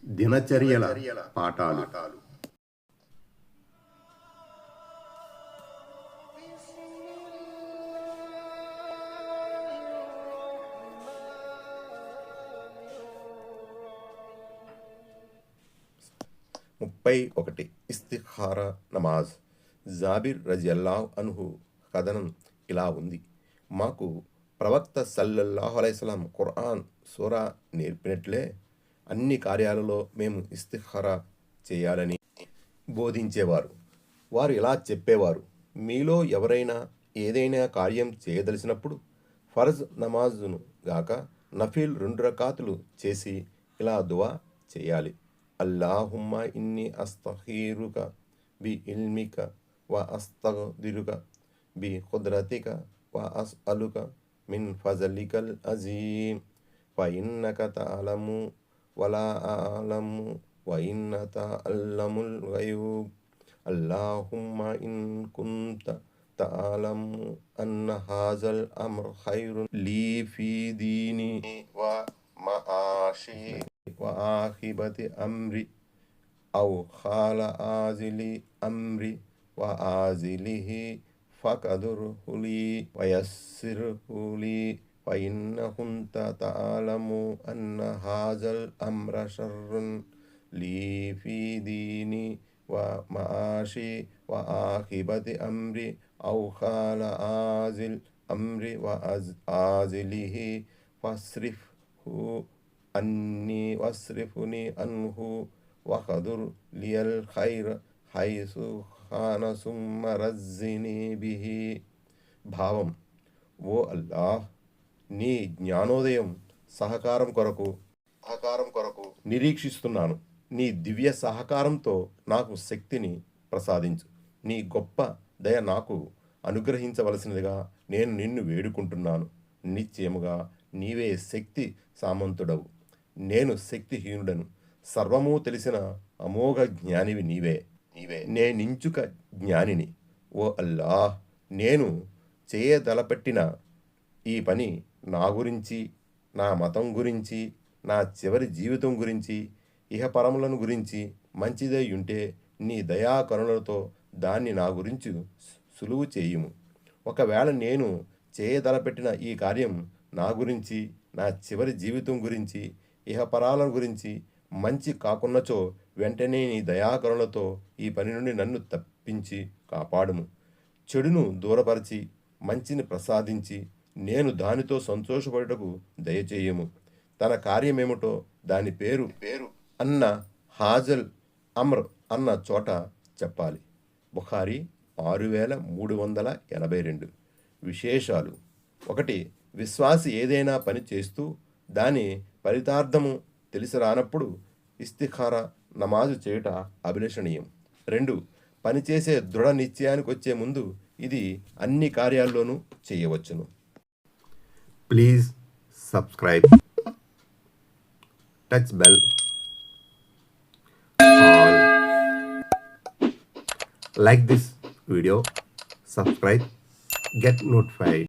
దినచర్యల పాఠాలు. 31 ఇస్తిఖారా నమాజ్. జాబిర్ రజియల్లాహు అన్హు కథనం ఇలా ఉంది. మాకు ప్రవక్త సల్లల్లాహు అలైహిస్సలాం ఖురాన్ సూరా నేర్పినట్లే అన్ని కార్యాలలో మేము ఇస్తిఖారా చేయాలని బోధించేవారు. వారు ఇలా చెప్పేవారు: మీలో ఎవరైనా ఏదైనా కార్యం చేయదలిసినప్పుడు ఫర్జ్ నమాజును గాక నఫీల్ 2 రకాతులు చేసి ఇలా దువా చేయాలి: అల్లాహుమ్మ ఇన్ని అస్తఖీరుక బి ఇల్మిక వ అస్తగ్దిరుక బి ఖుద్రతిక వ అస్అలుక మిన్ ఫజలికల్ అజీమ్ ఫఇన్నక తఅలము వలా అలము వ ఇన్న తఅల్లముల్ గయూబ్. అల్లాహుమ్మ ఇన్ కుంత తఅలము అన్న హాజల్ అమ్ర్ ఖైరున్ లీ ఫీ దీని వ మఆషి వ ఆఖిబతి అమ్రి ఔ ఖాల ఆజిలి అమ్రి వ ఆజిలిహి ఫకదుర్హు లీ వయస్సిర్హు లీ ఫఇన్న కుంత తఅలము అన్న హాజల్ అమ్ర షర్రున్ లీ ఫీ దీని వ మఆషి వ ఆఖిబతి అమ్రి ఔ ఖాల ఆజిల్ అమ్రి వ ఆజిలిహి ఫస్రిఫ్హు అన్నీ వస్రిఫ్ని అన్హు వఖదుర్ లియల్ ఖైర హైసు ఖాన సుమ్మ రజ్జిని బిహి. భావం: ఓ అల్లాహ్, నీ జ్ఞానోదయం సహకారం కొరకు నిరీక్షిస్తున్నాను. నీ దివ్య సహకారంతో నాకు శక్తిని ప్రసాదించు. నీ గొప్ప దయ నాకు అనుగ్రహించవలసినదిగా నేను నిన్ను వేడుకుంటున్నాను. నిశ్చయముగా నీవే శక్తి సామంతుడవు. నేను శక్తిహీనుడను. సర్వము తెలిసిన అమోఘ జ్ఞానివి నీవే. నేనించుక జ్ఞానిని. ఓ అల్లాహ్, నేను చేయదలపెట్టిన ఈ పని నా గురించి, నా మతం గురించి, నా చివరి జీవితం గురించి, ఇహపరములను గురించి మంచిదై ఉంటే నీ దయా కరుణలతో దాన్ని నా గురించి సులువు చేయుము. ఒకవేళ నేను చేయదలపెట్టిన ఈ కార్యం నా గురించి, నా చివరి జీవితం గురించి, ఇహపరాల గురించి మంచి కాకున్నచో వెంటనే నీ దయాకరుణతో ఈ పని నుండి నన్ను తప్పించి కాపాడుము. చెడును దూరపరిచి మంచిని ప్రసాదించి నేను దానితో సంతోషపడుటకు దయచేయము. తన కార్యమేమిటో దాని పేరు అన్న హాజల్ అమ్ర్ అన్న చోట చెప్పాలి. బుఖారీ 6382. విశేషాలు: 1. విశ్వాసి ఏదైనా పని చేస్తూ దాని ఫలితార్థము తెలిసి రానప్పుడు ఇస్తిఖారా నమాజు చేయుట అభిలషణీయం. 2. పనిచేసే దృఢ నిశ్చయానికి వచ్చే ముందు ఇది అన్ని కార్యాల్లోనూ చేయవచ్చును. Please subscribe, touch bell, all, like this video, subscribe, get notified.